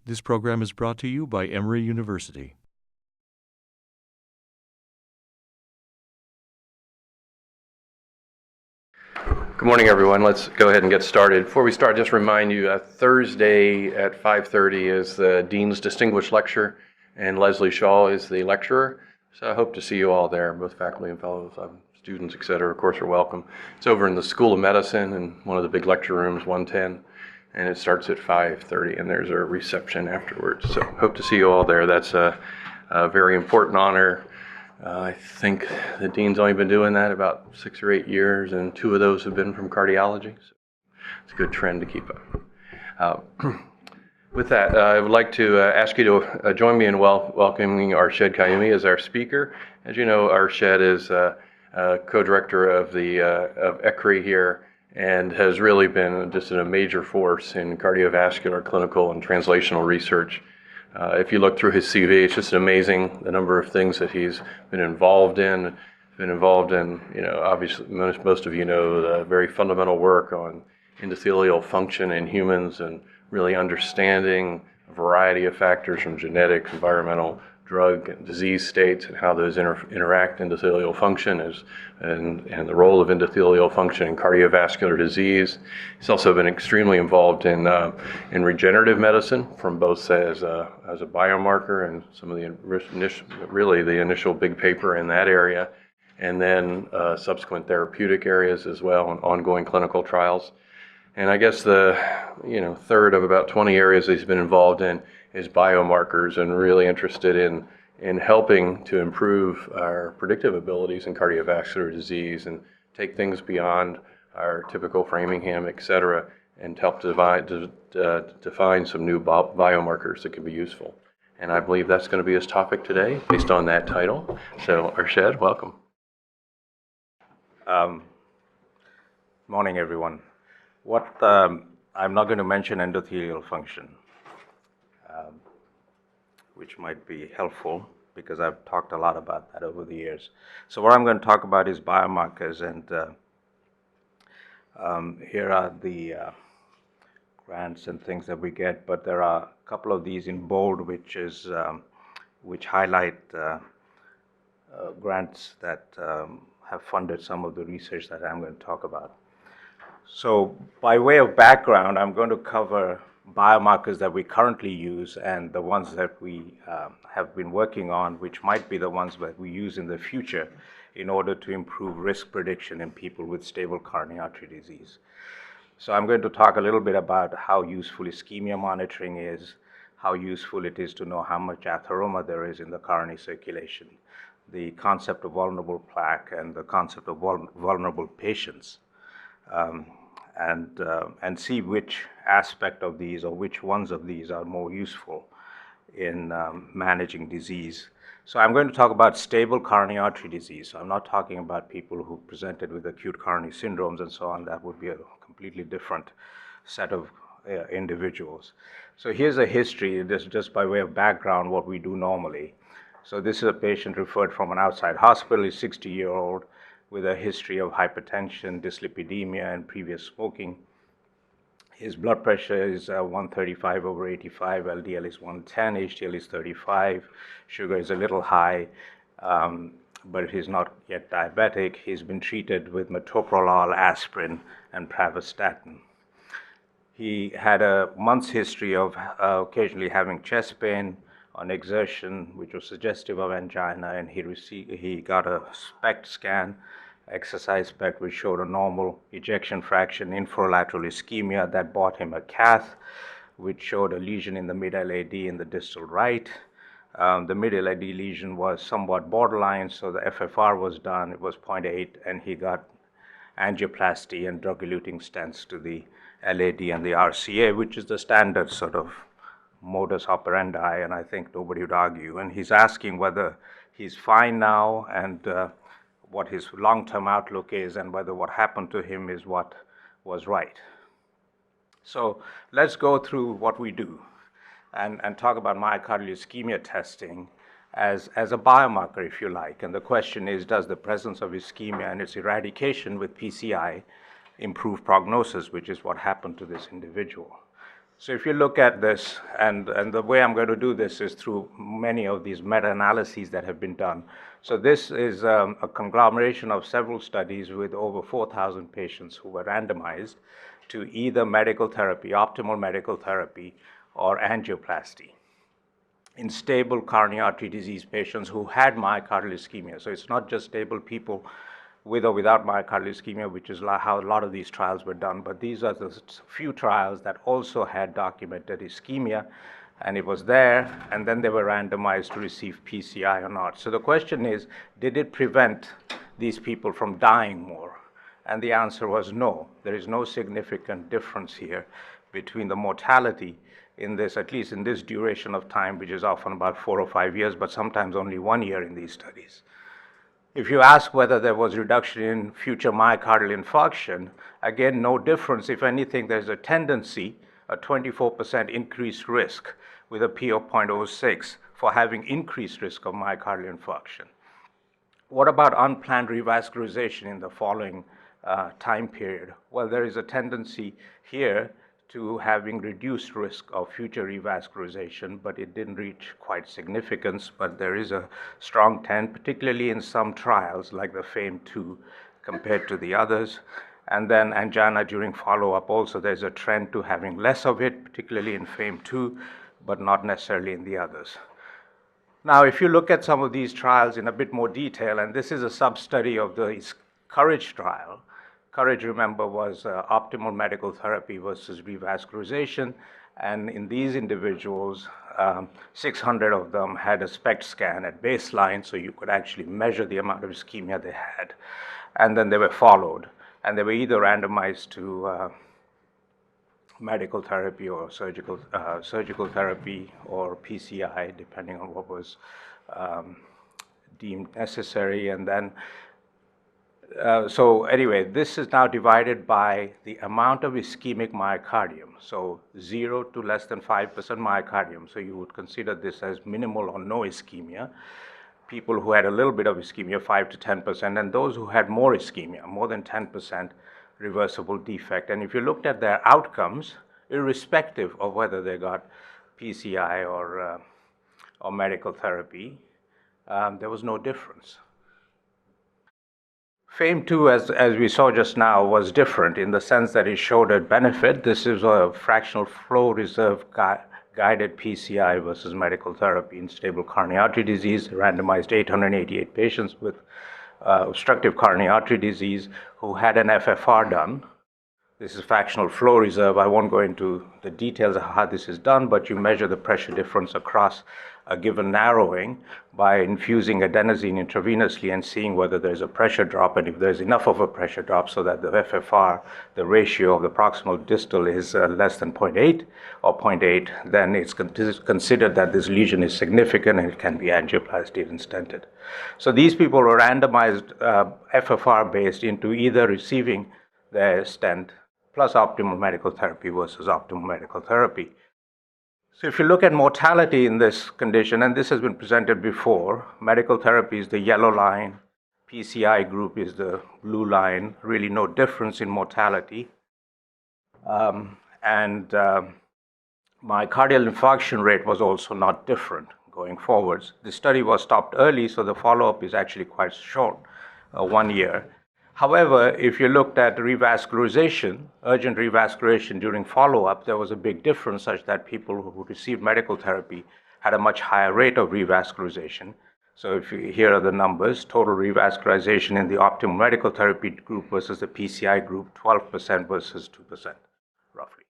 This program is brought to you by Emory University. Good morning, everyone. Let's go ahead and get started. Before we start, just remind you, Thursday at 5:30 is the Dean's Distinguished Lecture, and Leslie Shaw is the lecturer. So I hope to see you all there, both faculty and fellows, students, et cetera. Of course, are welcome. It's over in the School of Medicine in one of the big lecture rooms, 110, and it starts at 5:30, and there's a reception afterwards. So hope to see you all there. That's a very important honor. I think the dean's only been doing that about 6 or 8 years, and 2 of those have been from cardiology. So it's a good trend to keep up. With that, I would like to ask you to join me in welcoming Arshed Quyyumi as our speaker. As you know, Arshed is co-director of the of ECRI here, and has really been just a major force in cardiovascular, clinical, and translational research. If you look through his CV, it's just amazing the number of things that he's been involved in. Obviously most of you know the very fundamental work on endothelial function in humans and really understanding a variety of factors from genetics, environmental, drug, and disease states, and how those interact endothelial function and the role of endothelial function in cardiovascular disease. He's also been extremely involved in regenerative medicine, from both as a biomarker and some of the initial big paper in that area, and then subsequent therapeutic areas as well, and ongoing clinical trials. And I guess the third of about 20 areas he's been involved in is biomarkers, and really interested in helping to improve our predictive abilities in cardiovascular disease and take things beyond our typical Framingham, et cetera, and help define some new biomarkers that can be useful. And I believe that's going to be his topic today, based on that title. So, Arshed, welcome. Morning, everyone. I'm not going to mention endothelial function, which might be helpful because I've talked a lot about that over the years. So what I'm going to talk about is biomarkers, and here are the grants and things that we get, but there are a couple of these in bold which highlight grants that have funded some of the research that I'm going to talk about. So by way of background, I'm going to cover biomarkers that we currently use and the ones that we have been working on, which might be the ones that we use in the future in order to improve risk prediction in people with stable coronary artery disease. So I'm going to talk a little bit about how useful ischemia monitoring is, how useful it is to know how much atheroma there is in the coronary circulation, the concept of vulnerable plaque, and the concept of vulnerable patients. And see which aspect of these or which ones of these are more useful in managing disease. So I'm going to talk about stable coronary artery disease. So I'm not talking about people who presented with acute coronary syndromes and so on. That would be a completely different set of individuals. So here's a history, just by way of background, what we do normally. So this is a patient referred from an outside hospital, he's 60-year-old, with a history of hypertension, dyslipidemia, and previous smoking. His blood pressure is 135/85, LDL is 110, HDL is 35, sugar is a little high, but he's not yet diabetic. He's been treated with metoprolol, aspirin, and pravastatin. He had a month's history of occasionally having chest pain on exertion, which was suggestive of angina, and he got a SPECT scan, exercise SPECT, which showed a normal ejection fraction, infralateral ischemia. That bought him a cath, which showed a lesion in the mid-LAD in the distal right. The mid-LAD lesion was somewhat borderline, so the FFR was done. It was 0.8, and he got angioplasty and drug-eluting stents to the LAD and the RCA, which is the standard sort of modus operandi, and I think nobody would argue. And he's asking whether he's fine now, and what his long-term outlook is, and whether what happened to him is what was right. So let's go through what we do and talk about myocardial ischemia testing as a biomarker, if you like. And the question is, does the presence of ischemia and its eradication with PCI improve prognosis, which is what happened to this individual. So if you look at this, and the way I'm going to do this is through many of these meta-analyses that have been done. So this is a conglomeration of several studies with over 4,000 patients who were randomized to either medical therapy, optimal medical therapy, or angioplasty in stable coronary artery disease patients who had myocardial ischemia. So it's not just stable people with or without myocardial ischemia, which is how a lot of these trials were done, but these are the few trials that also had documented ischemia, and it was there, and then they were randomized to receive PCI or not. So the question is, did it prevent these people from dying more? And the answer was no. There is no significant difference here between the mortality in this, at least in this duration of time, which is often about 4 or 5 years, but sometimes only 1 year in these studies. If you ask whether there was reduction in future myocardial infarction, again, no difference. If anything, there's a tendency, a 24% increased risk with a P of 0.06 for having increased risk of myocardial infarction. What about unplanned revascularization in the following time period? Well, there is a tendency here to having reduced risk of future revascularization, but it didn't reach quite significance. But there is a strong trend, particularly in some trials like the FAME2 compared to the others. And then angina during follow-up also, there's a trend to having less of it, particularly in FAME2, but not necessarily in the others. Now, if you look at some of these trials in a bit more detail, and this is a sub-study of the COURAGE trial. COURAGE, remember, was optimal medical therapy versus revascularization. And in these individuals, 600 of them had a SPECT scan at baseline, so you could actually measure the amount of ischemia they had. And then they were followed. And they were either randomized to medical therapy or surgical therapy or PCI, depending on what was deemed necessary. And then so anyway, this is now divided by the amount of ischemic myocardium, so 0 to less than 5% myocardium. So you would consider this as minimal or no ischemia. People who had a little bit of ischemia, 5 to 10%, and those who had more ischemia, more than 10% reversible defect. And if you looked at their outcomes, irrespective of whether they got PCI or medical therapy, there was no difference. FAME2, as we saw just now, was different in the sense that it showed a benefit. This is a fractional flow reserve guided PCI versus medical therapy in stable coronary artery disease, randomized 888 patients with obstructive coronary artery disease who had an FFR done. This is fractional flow reserve. I won't go into the details of how this is done, but you measure the pressure difference across a given narrowing by infusing adenosine intravenously and seeing whether there's a pressure drop, and if there's enough of a pressure drop so that the FFR, the ratio of the proximal distal, is less than 0.8 or 0.8, then it's considered that this lesion is significant and it can be angioplasty and stented. So these people were randomized FFR-based into either receiving their stent plus optimal medical therapy versus optimal medical therapy. So if you look at mortality in this condition, and this has been presented before, medical therapy is the yellow line, PCI group is the blue line, really no difference in mortality. Myocardial infarction rate was also not different going forwards. The study was stopped early, so the follow-up is actually quite short, 1 year. However, if you looked at revascularization, urgent revascularization during follow-up, there was a big difference such that people who received medical therapy had a much higher rate of revascularization. So here are the numbers. Total revascularization in the optimal medical therapy group versus the PCI group, 12% versus 2%, roughly.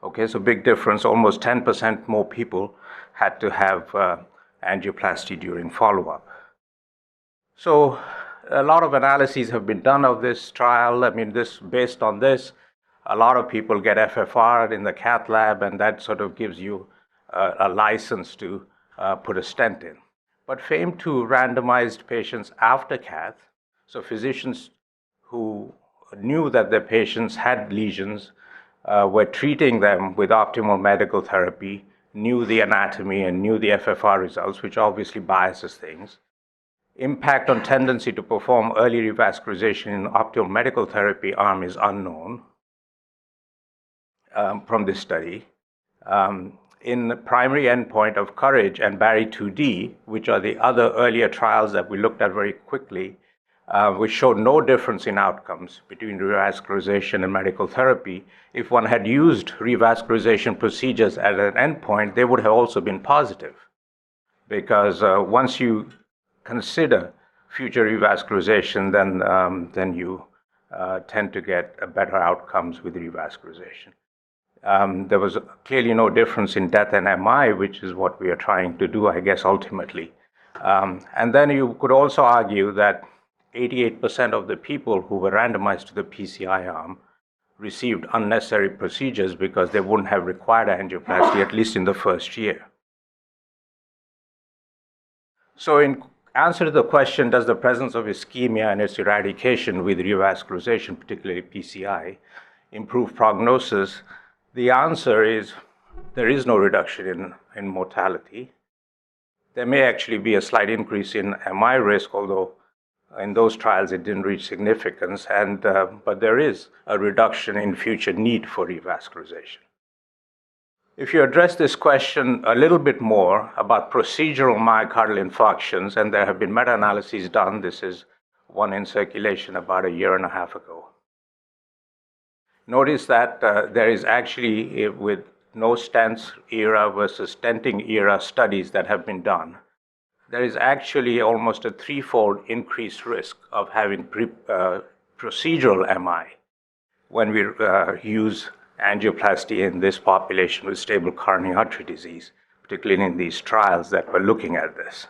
Okay, so big difference. Almost 10% more people had to have angioplasty during follow-up. So a lot of analyses have been done of this trial. I mean, based on this, a lot of people get FFR in the cath lab, and that sort of gives you a license to put a stent in. But FAME2 randomized patients after cath, so physicians who knew that their patients had lesions were treating them with optimal medical therapy, knew the anatomy and knew the FFR results, which obviously biases things. Impact on tendency to perform early revascularization in optimal medical therapy arm is unknown. from this study. In the primary endpoint of Courage and Barry 2D, which are the other earlier trials that we looked at very quickly, which showed no difference in outcomes between revascularization and medical therapy. If one had used revascularization procedures at an endpoint, they would have also been positive. Because once you consider future revascularization, then you tend to get better outcomes with revascularization. There was clearly no difference in death and MI, which is what we are trying to do, I guess, ultimately. And then you could also argue that 88% of the people who were randomized to the PCI arm received unnecessary procedures because they wouldn't have required angioplasty, at least in the first year. So in answer to the question, does the presence of ischemia and its eradication with revascularization, particularly PCI, improve prognosis? The answer is there is no reduction in mortality. There may actually be a slight increase in MI risk, although in those trials it didn't reach significance, but there is a reduction in future need for revascularization. If you address this question a little bit more about procedural myocardial infarctions, and there have been meta-analyses done, this is one in circulation about a year and a half ago. Notice that there is actually, with no stents era versus stenting era studies that have been done, there is actually almost a threefold increased risk of having procedural MI when we use angioplasty in this population with stable coronary artery disease, particularly in these trials that were looking at this.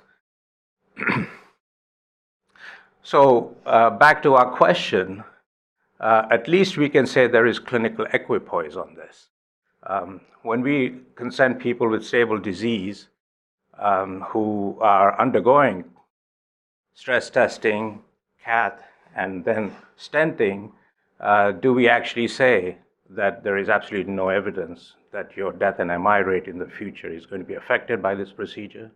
So back to our question, at least we can say there is clinical equipoise on this. When we consent people with stable disease who are undergoing stress testing, cath, and then stenting, do we actually say that there is absolutely no evidence that your death and MI rate in the future is going to be affected by this procedure?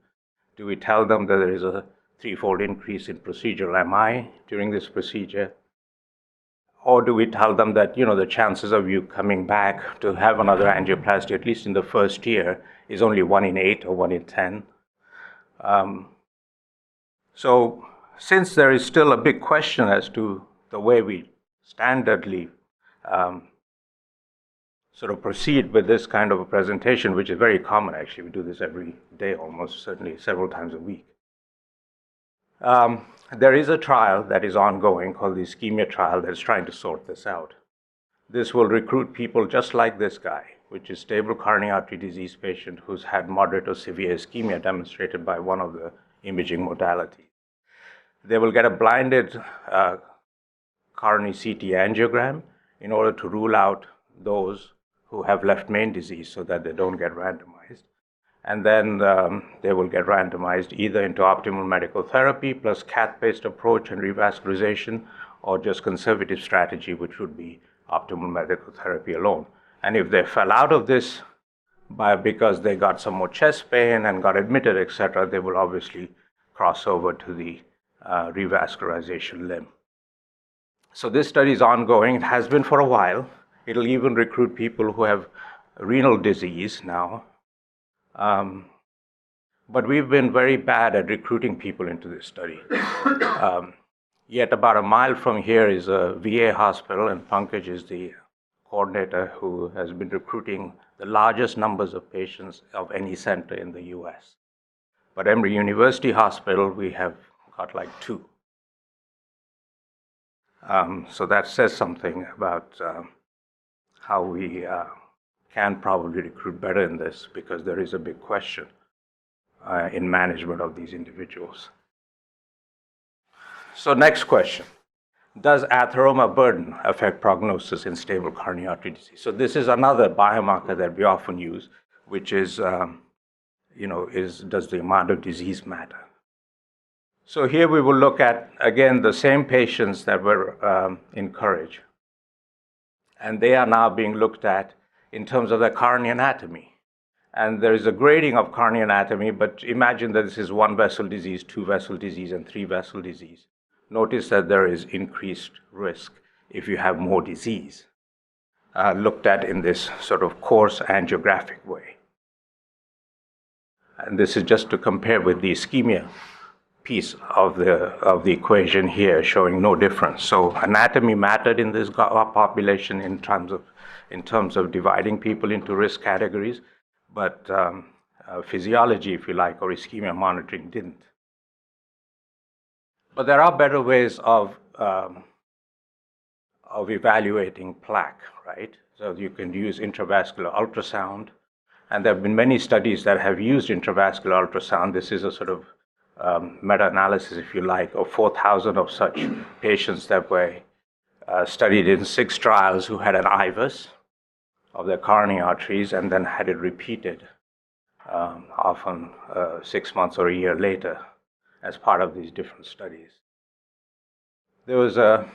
Do we tell them that there is a threefold increase in procedural MI during this procedure? Or do we tell them that, the chances of you coming back to have another angioplasty, at least in the first year, is only 1 in 8 or 1 in 10? So since there is still a big question as to the way we standardly sort of proceed with this kind of a presentation, which is very common actually, we do this every day almost, certainly several times a week. There is a trial that is ongoing called the Ischemia trial that is trying to sort this out. This will recruit people just like this guy, which is stable coronary artery disease patient who's had moderate or severe ischemia demonstrated by one of the imaging modalities. They will get a blinded coronary CT angiogram in order to rule out those who have left main disease so that they don't get randomized. And then they will get randomized either into optimal medical therapy plus cath-based approach and revascularization, or just conservative strategy, which would be optimal medical therapy alone. And if they fell out of this because they got some more chest pain and got admitted, etc., they will obviously cross over to the revascularization limb. So this study is ongoing. It has been for a while. It'll even recruit people who have renal disease now. But we've been very bad at recruiting people into this study. Yet about a mile from here is a VA hospital, and Pankaj is the coordinator who has been recruiting the largest numbers of patients of any center in the US. But Emory University Hospital, we have got like 2. So that says something about how we can probably recruit better in this, because there is a big question in management of these individuals. So next question, does atheroma burden affect prognosis in stable coronary artery disease? So this is another biomarker that we often use, which is, does the amount of disease matter? So here we will look at, again, the same patients that were in Courage. And they are now being looked at in terms of their coronary anatomy. And there is a grading of coronary anatomy, but imagine that this is 1 vessel disease, 2 vessel disease, and 3 vessel disease. Notice that there is increased risk if you have more disease. looked at in this sort of coarse angiographic way. And this is just to compare with the ischemia piece of the equation here, showing no difference. So anatomy mattered in this population in terms of dividing people into risk categories, but physiology, if you like, or ischemia monitoring didn't. But there are better ways of evaluating plaque, right? So you can use intravascular ultrasound, and there have been many studies that have used intravascular ultrasound. This is a sort of meta-analysis, if you like, of 4,000 of such patients that were studied in 6 trials who had an IVUS of their coronary arteries and then had it repeated often 6 months or a year later as part of these different studies. There was a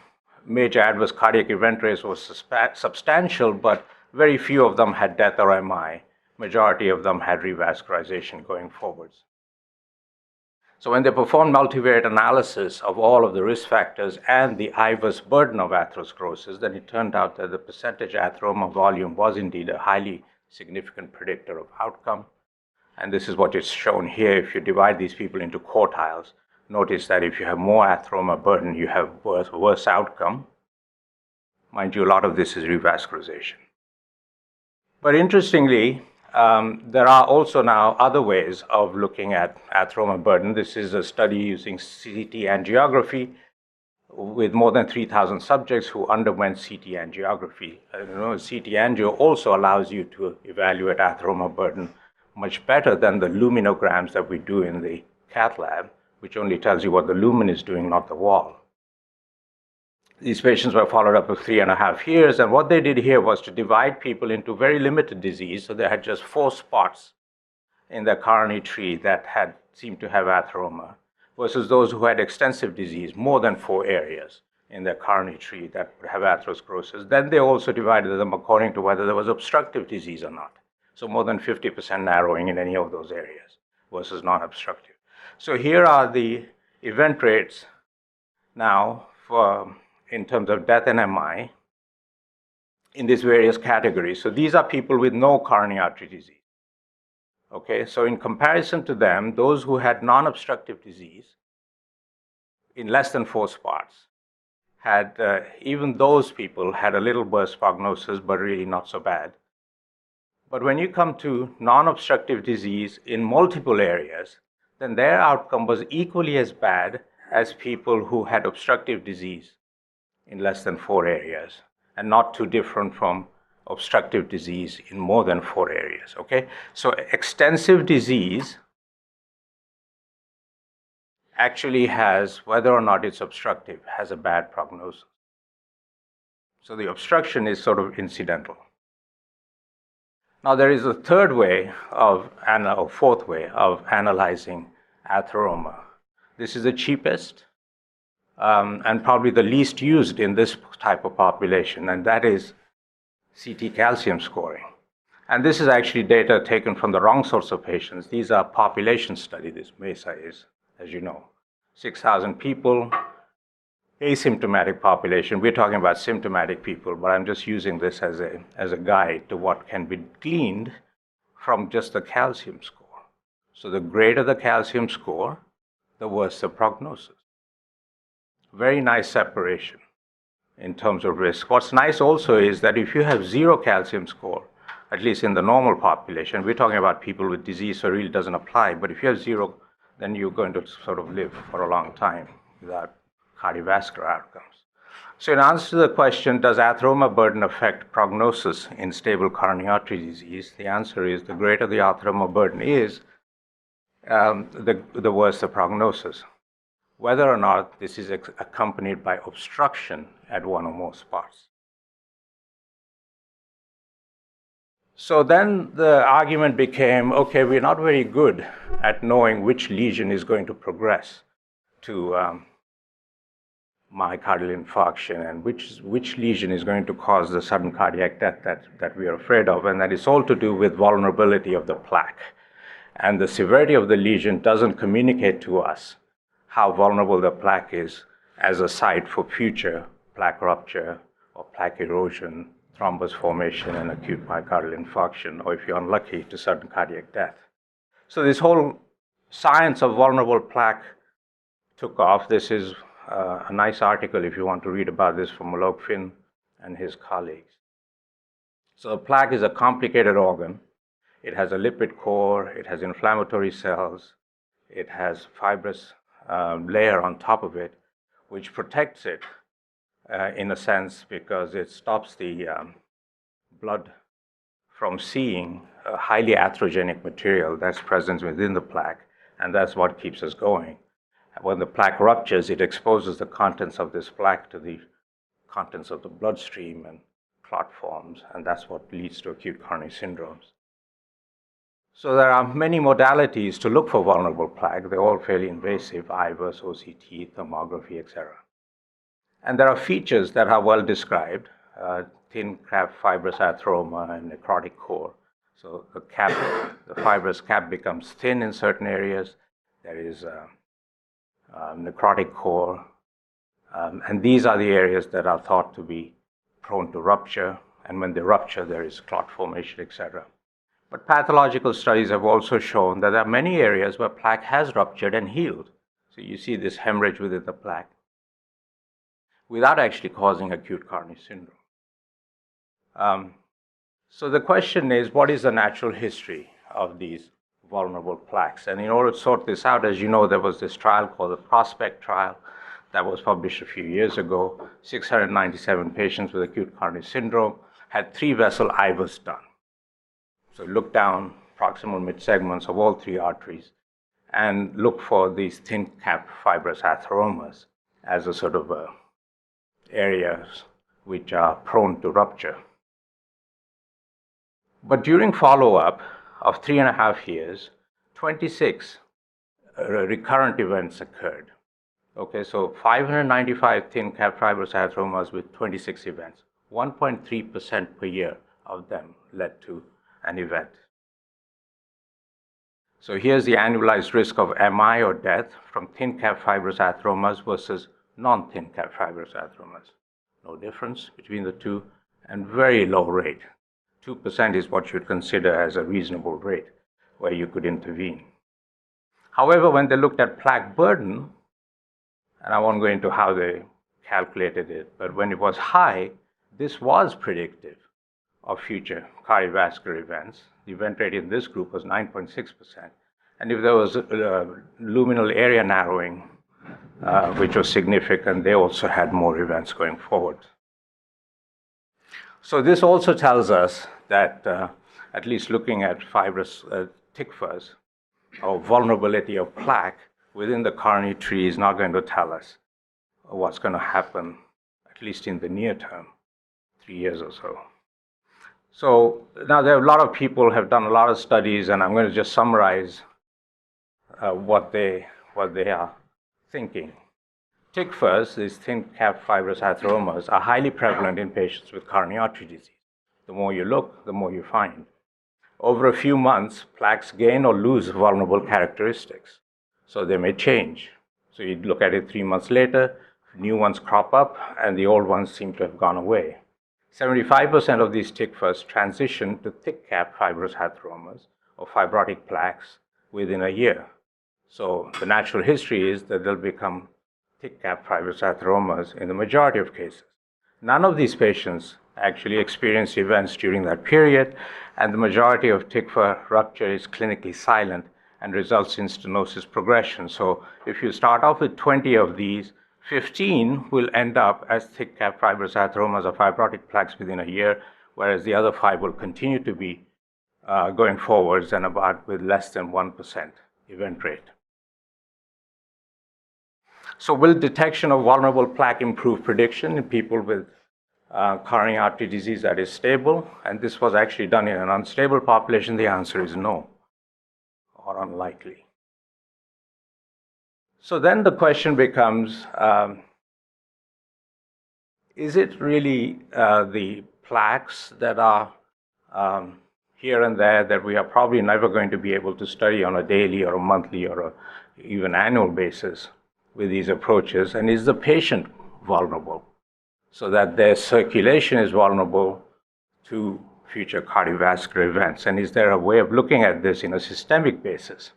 major adverse cardiac event rate was substantial, but very few of them had death or MI. Majority of them had revascularization going forwards. So when they performed multivariate analysis of all of the risk factors and the IVUS burden of atherosclerosis, then it turned out that the percentage atheroma volume was indeed a highly significant predictor of outcome. And this is what is shown here. If you divide these people into quartiles, notice that if you have more atheroma burden, you have worse outcome. Mind you, a lot of this is revascularization. But interestingly, there are also now other ways of looking at atheroma burden. This is a study using CT angiography with more than 3,000 subjects who underwent CT angiography. CT angio also allows you to evaluate atheroma burden much better than the luminograms that we do in the cath lab, which only tells you what the lumen is doing, not the wall. These patients were followed up for 3.5 years, and what they did here was to divide people into very limited disease. So they had just 4 spots in their coronary tree that seemed to have atheroma, versus those who had extensive disease, more than 4 areas in their coronary tree that would have atherosclerosis. Then they also divided them according to whether there was obstructive disease or not. So more than 50% narrowing in any of those areas versus non-obstructive. So here are the event rates now in terms of death and MI in these various categories. So these are people with no coronary artery disease. Okay, so in comparison to them, those who had non-obstructive disease in less than 4 spots had, even those people had a little worse prognosis, but really not so bad. But when you come to non-obstructive disease in multiple areas, then their outcome was equally as bad as people who had obstructive disease in less than 4 areas, and not too different from obstructive disease in more than 4 areas, okay? So extensive disease actually has, whether or not it's obstructive, has a bad prognosis. So the obstruction is sort of incidental. Now there is a third way or fourth way of analyzing atheroma. This is the cheapest and probably the least used in this type of population, and that is CT calcium scoring. And this is actually data taken from the wrong sorts of patients. These are population study, this MESA is, as you know. 6,000 people, asymptomatic population. We're talking about symptomatic people, but I'm just using this as a guide to what can be gleaned from just the calcium score. So the greater the calcium score, the worse the prognosis. Very nice separation in terms of risk. What's nice also is that if you have 0 calcium score, at least in the normal population, we're talking about people with disease, so it really doesn't apply, but if you have 0, then you're going to sort of live for a long time without cardiovascular outcomes. So in answer to the question, does atheroma burden affect prognosis in stable coronary artery disease? The answer is the greater the atheroma burden is, the worse the prognosis, whether or not this is accompanied by obstruction at one or more spots. So then the argument became, okay, we're not very good at knowing which lesion is going to progress to myocardial infarction and which lesion is going to cause the sudden cardiac death that we are afraid of, and that is all to do with vulnerability of the plaque. And the severity of the lesion doesn't communicate to us how vulnerable the plaque is as a site for future plaque rupture or plaque erosion thrombus formation and acute myocardial infarction, or if you're unlucky, to sudden cardiac death. So this whole science of vulnerable plaque took off. This is a nice article if you want to read about this from Alok Finn and his colleagues. So a plaque is a complicated organ. It has a lipid core, it has inflammatory cells, it has fibrous layer on top of it, which protects it in a sense because it stops the blood from seeing a highly atherogenic material that's present within the plaque, and that's what keeps us going. When the plaque ruptures, it exposes the contents of this plaque to the contents of the bloodstream and clot forms, and that's what leads to acute coronary syndromes. So there are many modalities to look for vulnerable plaque. They're all fairly invasive: IVUS, OCT, thermography, etc. And there are features that are well described: thin cap fibrous atheroma and necrotic core. So the cap, the fibrous cap becomes thin in certain areas. There is necrotic core, and these are the areas that are thought to be prone to rupture, and when they rupture, there is clot formation, etc. But pathological studies have also shown that there are many areas where plaque has ruptured and healed. So you see this hemorrhage within the plaque without actually causing acute coronary syndrome. So the question is, what is the natural history of these vulnerable plaques? And in order to sort this out, as you know, there was this trial called the Prospect trial that was published a few years ago. 697 patients with acute coronary syndrome had 3-vessel IVUS done. So look down proximal mid-segments of all 3 arteries and look for these thin cap fibrous atheromas as a sort of areas which are prone to rupture. But during follow-up of 3.5 years, 26 recurrent events occurred. Okay, so 595 thin cap fibrous atheromas with 26 events. 1.3% per year of them led to an event. So here's the annualized risk of MI or death from thin cap fibrous atheromas versus non-thin cap fibrous atheromas. No difference between the two, and very low rate. 2% is what you'd consider as a reasonable rate where you could intervene. However, when they looked at plaque burden, and I won't go into how they calculated it, but when it was high, this was predictive of future cardiovascular events. The event rate in this group was 9.6%. And if there was luminal area narrowing, which was significant, they also had more events going forward. So this also tells us that, at least looking at fibrous thick fuzz, or vulnerability of plaque within the coronary tree is not going to tell us what's going to happen, at least in the near term, 3 years or so. So now there are a lot of people have done a lot of studies, and I'm going to just summarize what they are thinking. Thick fuzz, these thin cap fibrous atheromas, are highly prevalent in patients with coronary artery disease. The more you look, the more you find. Over a few months, plaques gain or lose vulnerable characteristics. So they may change. So you look at it 3 months later, new ones crop up, and the old ones seem to have gone away. 75% of these thick fuzz transition to thick cap fibrous atheromas or fibrotic plaques within a year. So the natural history is that they'll become thick cap fibrous atheromas in the majority of cases. None of these patients actually experience events during that period, and the majority of thick fuzz rupture is clinically silent and results in stenosis progression. So if you start off with 20 of these, 15 will end up as thick cap fibrous atheromas or fibrotic plaques within a year, whereas the other 5 will continue to be going forwards and about with less than 1% event rate. So will detection of vulnerable plaque improve prediction in people with coronary artery disease that is stable? And this was actually done in an unstable population. The answer is no, or unlikely. So then the question becomes, is it really the plaques that are here and there that we are probably never going to be able to study on a daily or a monthly or even annual basis with these approaches? And is the patient vulnerable so that their circulation is vulnerable to future cardiovascular events? And is there a way of looking at this in a systemic basis?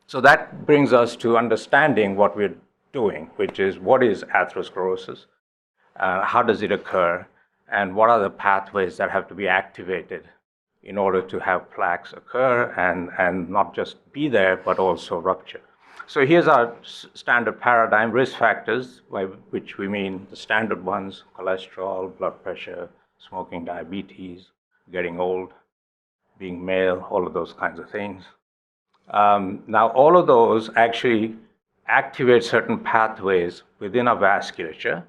So that brings us to understanding what we're doing, which is what is atherosclerosis, how does it occur, and what are the pathways that have to be activated in order to have plaques occur and not just be there, but also rupture. So here's our standard paradigm: risk factors, by which we mean the standard ones: cholesterol, blood pressure, smoking, diabetes, getting old, being male, all of those kinds of things. Now, all of those actually activate certain pathways within our vasculature.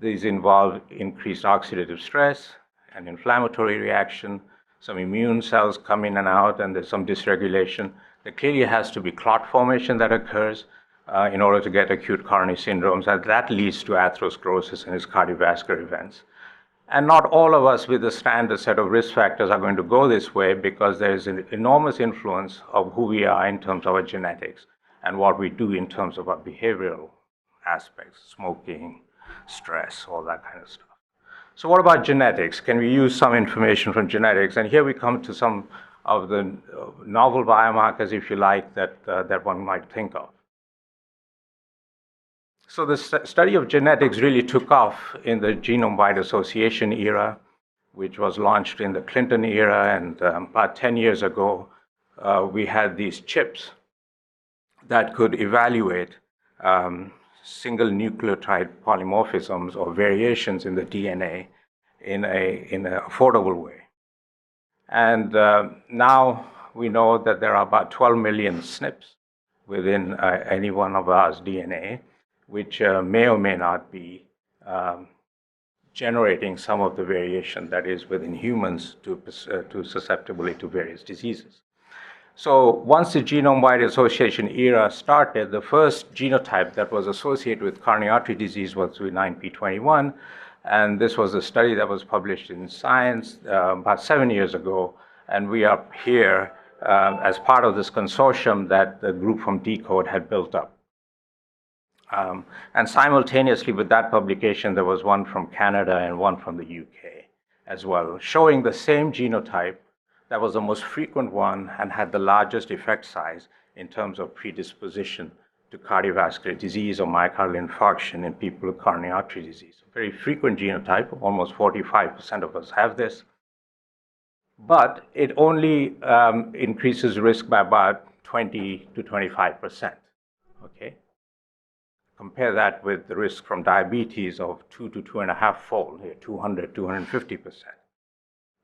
These involve increased oxidative stress, an inflammatory reaction, some immune cells come in and out, and there's some dysregulation. There clearly has to be clot formation that occurs in order to get acute coronary syndromes, and that leads to atherosclerosis and its cardiovascular events. And not all of us with the standard set of risk factors are going to go this way, because there is an enormous influence of who we are in terms of our genetics and what we do in terms of our behavioral aspects, smoking, stress, all that kind of stuff. So what about genetics? Can we use some information from genetics? And here we come to some of the novel biomarkers, if you like, that one might think of. So the study of genetics really took off in the genome-wide association era, which was launched in the Clinton era, and about 10 years ago, we had these chips that could evaluate single nucleotide polymorphisms or variations in the DNA in an affordable way. And now we know that there are about 12 million SNPs within any one of ours DNA, which may or may not be generating some of the variation that is within humans to susceptibility to various diseases. So once the genome-wide association era started, the first genotype that was associated with coronary artery disease was with 9p21, and this was a study that was published in Science about 7 years ago, and we are here as part of this consortium that the group from Decode had built up. And simultaneously with that publication, there was one from Canada and one from the UK as well, showing the same genotype that was the most frequent one and had the largest effect size in terms of predisposition to cardiovascular disease or myocardial infarction in people with coronary artery disease. A very frequent genotype, almost 45% of us have this, but it only increases risk by about 20 to 25%, okay? Compare that with the risk from diabetes of 2 to 2.5 fold, 200, 250%.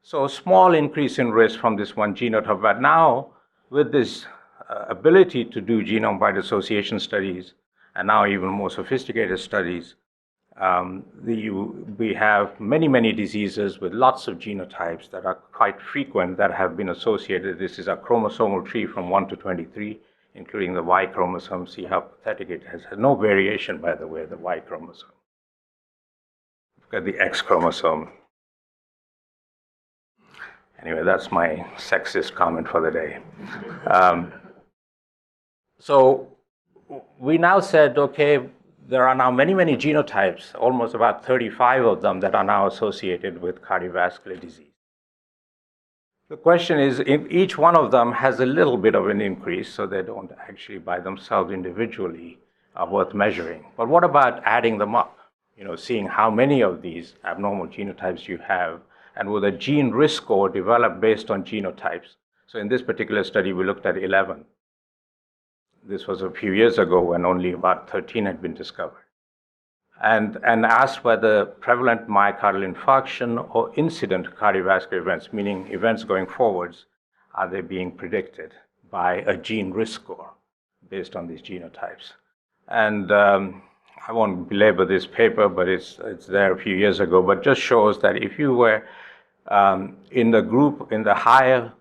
So a small increase in risk from this one genotype, but now with this ability to do genome-wide association studies, and now even more sophisticated studies, we have many diseases with lots of genotypes that are quite frequent that have been associated. This is a chromosomal tree from 1 to 23, including the Y chromosome. See how pathetic it has no variation, by the way, the Y chromosome. Look at the X chromosome. Anyway, that's my sexist comment for the day. So we now said, okay, there are now many genotypes, almost about 35 of them that are now associated with cardiovascular disease. The question is, if each one of them has a little bit of an increase, so they don't actually by themselves individually are worth measuring. But what about adding them up? Seeing how many of these abnormal genotypes you have, and with a gene risk score developed based on genotypes. So in this particular study, we looked at 11. This was a few years ago when only about 13 had been discovered. And asked whether prevalent myocardial infarction or incident cardiovascular events, meaning events going forwards, are they being predicted by a gene risk score based on these genotypes? And I won't belabor this paper, but it's there a few years ago, but just shows that if you were in the group in the higher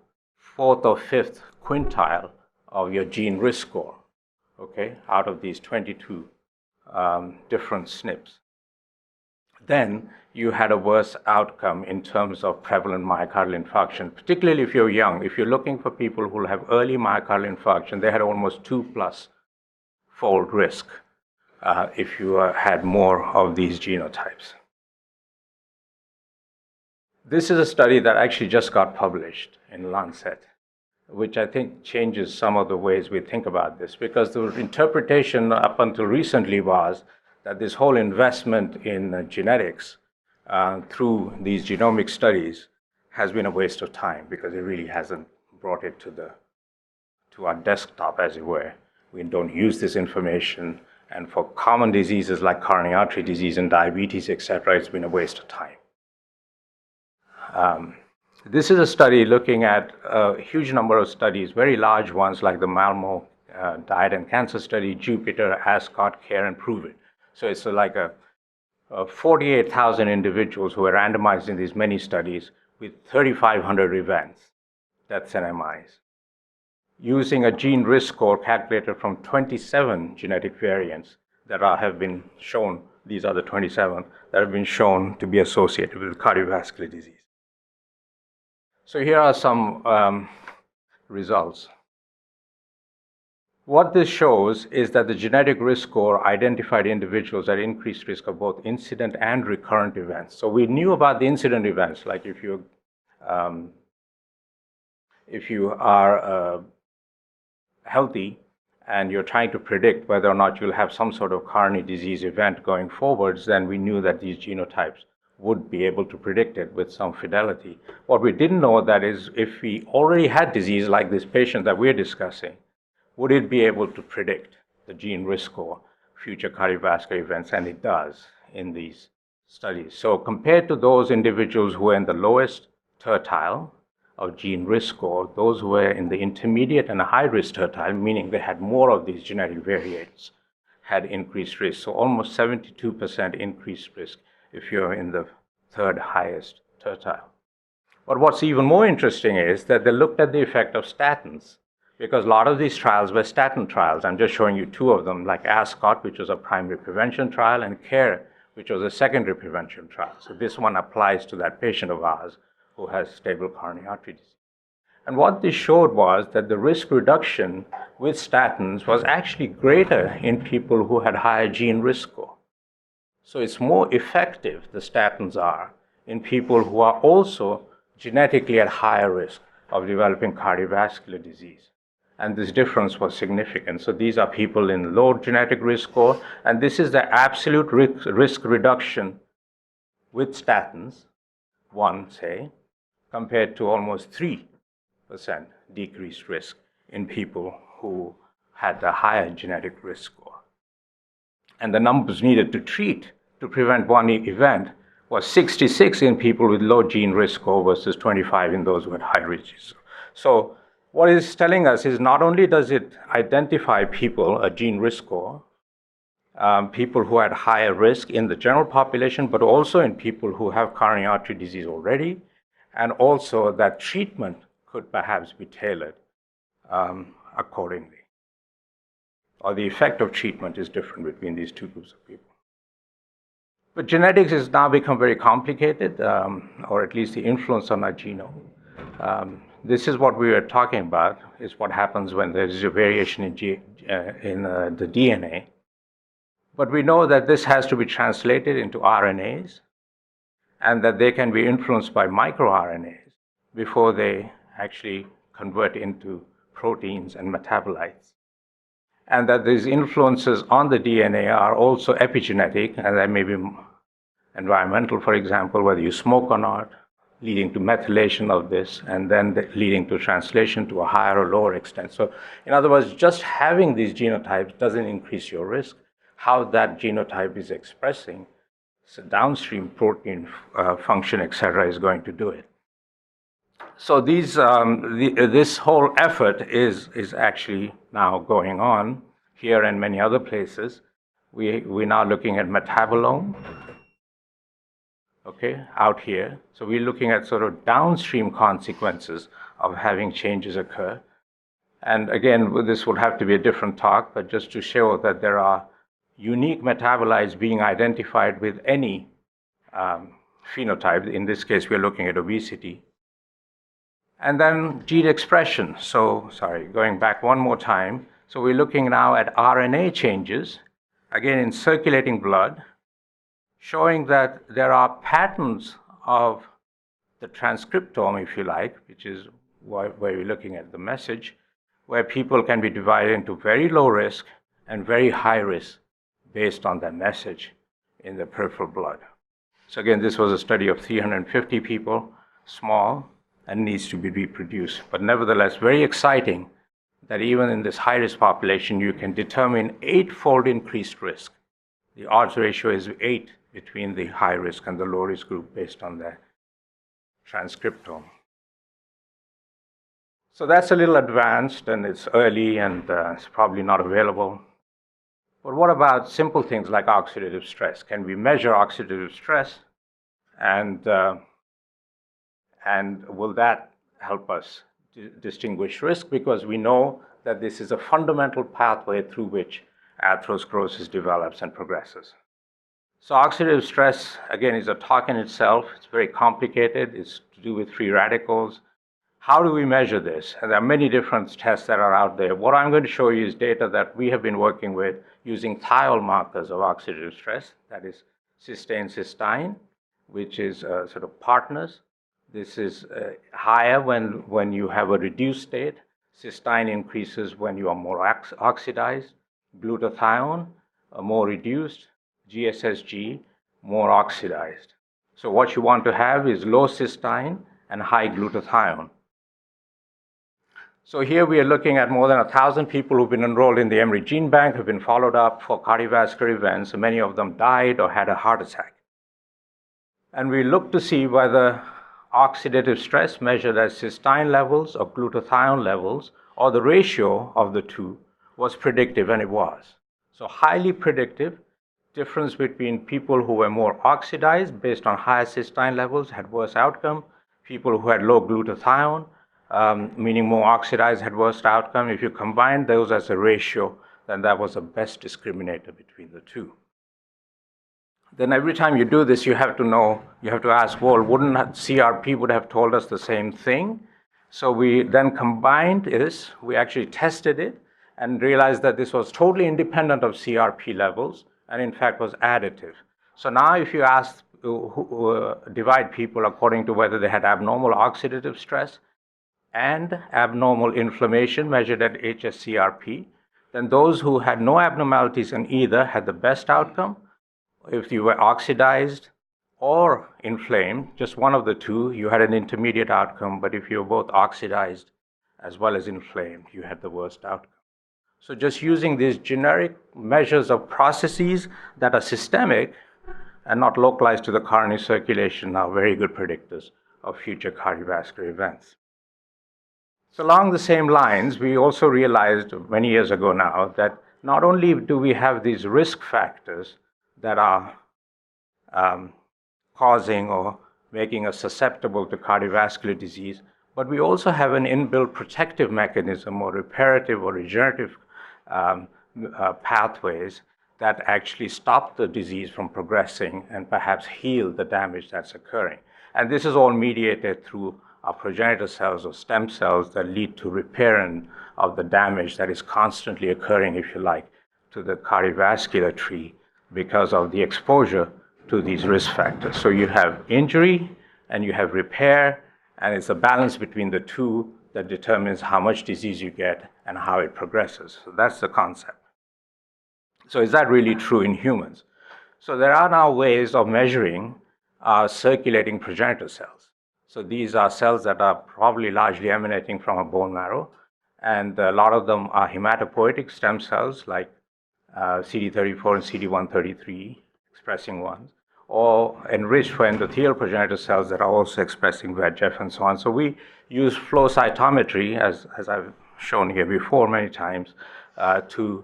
4th or 5th quintile of your gene risk score, okay, out of these 22 different SNPs, then you had a worse outcome in terms of prevalent myocardial infarction, particularly if you're young. If you're looking for people who have early myocardial infarction, they had almost 2+ fold risk if you had more of these genotypes. This is a study that actually just got published in Lancet, which I think changes some of the ways we think about this, because the interpretation up until recently was that this whole investment in genetics through these genomic studies has been a waste of time, because it really hasn't brought it to our desktop, as it were. We don't use this information, and for common diseases like coronary artery disease and diabetes, etc., it's been a waste of time. This is a study looking at a huge number of studies, very large ones like the Malmo Diet and Cancer Study, Jupiter, Ascot, CARE, and Prove It. So it's like a 48,000 individuals who were randomized in these many studies with 3,500 events, deaths and MIs, using a gene risk score calculated from 27 genetic variants that have been shown, these are the 27, that have been shown to be associated with cardiovascular disease. So here are some results. What this shows is that the genetic risk score identified individuals at increased risk of both incident and recurrent events. So we knew about the incident events, like if you are healthy and you're trying to predict whether or not you'll have some sort of coronary disease event going forwards, then we knew that these genotypes would be able to predict it with some fidelity. What we didn't know that is if we already had disease like this patient that we're discussing, would it be able to predict the gene risk score, future cardiovascular events? And it does in these studies. So compared to those individuals who were in the lowest tertile of gene risk score, those who were in the intermediate and high risk tertile, meaning they had more of these genetic variants, had increased risk. So almost 72% increased risk if you're in the third highest tertile. But what's even more interesting is that they looked at the effect of statins, because a lot of these trials were statin trials. I'm just showing you two of them, like Ascot, which was a primary prevention trial, and CARE, which was a secondary prevention trial. So this one applies to that patient of ours who has stable coronary artery disease. And what this showed was that the risk reduction with statins was actually greater in people who had higher gene risk score. So it's more effective, the statins are, in people who are also genetically at higher risk of developing cardiovascular disease. And this difference was significant. So these are people in low genetic risk score, and this is the absolute risk reduction with statins, 1, say, compared to almost 3% decreased risk in people who had the higher genetic risk score. And the numbers needed to treat to prevent one event was 66 in people with low gene risk score versus 25 in those who had high risk. So what it's telling us is not only does it identify people, a gene risk score, people who had higher risk in the general population, but also in people who have coronary artery disease already, and also that treatment could perhaps be tailored accordingly. Or the effect of treatment is different between these two groups of people. But genetics has now become very complicated, or at least the influence on our genome. This is what we were talking about, is what happens when there is a variation in the DNA. But we know that this has to be translated into RNAs, and that they can be influenced by microRNAs before they actually convert into proteins and metabolites. And that these influences on the DNA are also epigenetic, and that may be environmental, for example, whether you smoke or not, leading to methylation of this, and then leading to translation to a higher or lower extent. So in other words, just having these genotypes doesn't increase your risk. How that genotype is expressing, so downstream protein function, etc., is going to do it. So this whole effort is actually now going on here and many other places. We're now looking at metabolome, okay, out here. So we're looking at sort of downstream consequences of having changes occur. And again, this would have to be a different talk, but just to show that there are unique metabolites being identified with any phenotype. In this case, we're looking at obesity. And then gene expression. So, going back one more time. So we're looking now at RNA changes, again in circulating blood, showing that there are patterns of the transcriptome, if you like, which is where you're looking at the message, where people can be divided into very low risk and very high risk based on that message in the peripheral blood. So again, this was a study of 350 people, small, and needs to be reproduced. But nevertheless, very exciting that even in this high-risk population, you can determine 8-fold increased risk. The odds ratio is 8 between the high-risk and the low-risk group based on the transcriptome. So that's a little advanced, and it's early, and it's probably not available. But what about simple things like oxidative stress? Can we measure oxidative stress, and will that help us distinguish risk? Because we know that this is a fundamental pathway through which atherosclerosis develops and progresses. So oxidative stress, again, is a talk in itself. It's very complicated. It's to do with free radicals. How do we measure this? And there are many different tests that are out there. What I'm going to show you is data that we have been working with using thiol markers of oxidative stress, that is cysteine, which is sort of partners. This is higher when you have a reduced state. Cysteine increases when you are more oxidized. Glutathione, more reduced. GSSG, more oxidized. So what you want to have is low cysteine and high glutathione. So here we are looking at more than 1,000 people who've been enrolled in the Emory Gene Bank, who've been followed up for cardiovascular events. Many of them died or had a heart attack. And we look to see whether oxidative stress measured as cysteine levels or glutathione levels, or the ratio of the two, was predictive, and it was. So highly predictive. Difference between people who were more oxidized based on higher cysteine levels had worse outcome. People who had low glutathione, meaning more oxidized, had worse outcome. If you combine those as a ratio, then that was the best discriminator between the two. Then every time you do this, you have to ask, well, wouldn't CRP would have told us the same thing? So we then combined this, we actually tested it, and realized that this was totally independent of CRP levels, and in fact was additive. So now if you ask, divide people according to whether they had abnormal oxidative stress and abnormal inflammation measured at hsCRP, then those who had no abnormalities in either had the best outcome. If you were oxidized or inflamed, just one of the two, you had an intermediate outcome, but if you were both oxidized as well as inflamed, you had the worst outcome. So just using these generic measures of processes that are systemic and not localized to the coronary circulation are very good predictors of future cardiovascular events. So along the same lines, we also realized many years ago now that not only do we have these risk factors that are causing or making us susceptible to cardiovascular disease, but we also have an inbuilt protective mechanism or reparative or regenerative pathways that actually stop the disease from progressing and perhaps heal the damage that's occurring. And this is all mediated through our progenitor cells or stem cells that lead to repair of the damage that is constantly occurring, if you like, to the cardiovascular tree because of the exposure to these risk factors. So you have injury and you have repair, and it's a balance between the two that determines how much disease you get and how it progresses. So that's the concept. So is that really true in humans? So there are now ways of measuring circulating progenitor cells. So these are cells that are probably largely emanating from a bone marrow, and a lot of them are hematopoietic stem cells like CD34 and CD133 expressing ones, or enriched for endothelial progenitor cells that are also expressing VEGF and so on. So we use flow cytometry, as I've shown here before many times, to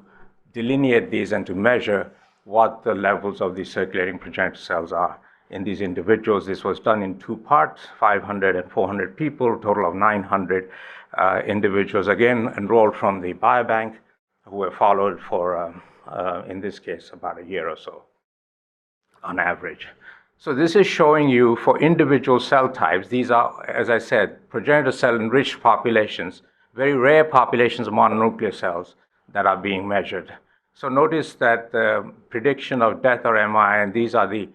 delineate these and to measure what the levels of these circulating progenitor cells are in these individuals. This was done in two parts, 500 and 400 people, a total of 900 individuals, again enrolled from the biobank, who were followed for, in this case, about a year or so on average. So this is showing you for individual cell types. These are, as I said, progenitor cell enriched populations, very rare populations of mononuclear cells that are being measured. So notice that the prediction of death or MI, and these are the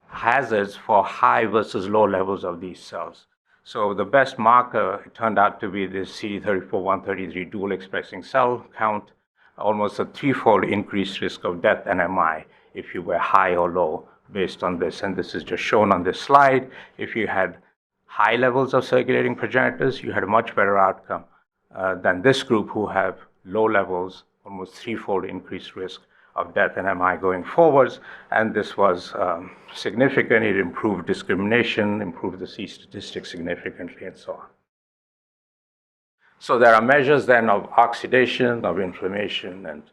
hazards for high versus low levels of these cells. So the best marker, it turned out to be this CD34-133 dual expressing cell count, almost a threefold increased risk of death and MI if you were high or low based on this. And this is just shown on this slide. If you had high levels of circulating progenitors, you had a much better outcome than this group who have low levels, almost threefold increased risk of death and MI going forwards. And this was significant. It improved discrimination, improved the C statistics significantly, and so on. So there are measures then of oxidation, of inflammation, and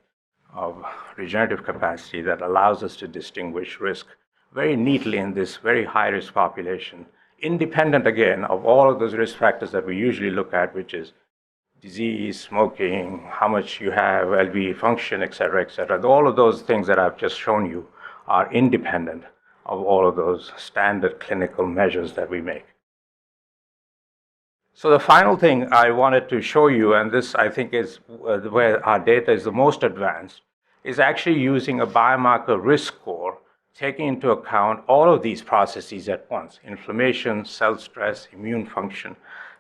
of regenerative capacity that allows us to distinguish risk very neatly in this very high-risk population, independent, again, of all of those risk factors that we usually look at, which is disease, smoking, how much you have, LV function, et cetera, et cetera. All of those things that I've just shown you are independent of all of those standard clinical measures that we make. So the final thing I wanted to show you, and this I think is where our data is the most advanced, is actually using a biomarker risk score, taking into account all of these processes at once: inflammation, cell stress, immune function,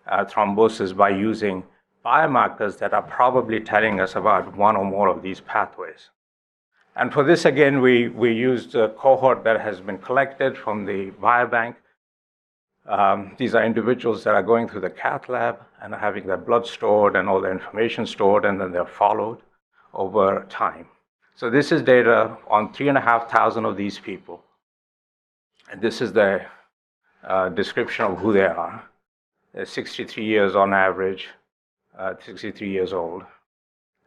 thrombosis, by using biomarkers that are probably telling us about one or more of these pathways. And for this, again, we used a cohort that has been collected from the biobank. These are individuals that are going through the cath lab and are having their blood stored and all their information stored, and then they're followed over time. So this is data on 3,500 of these people. And this is the description of who they are. They're 63 years on average, 63 years old.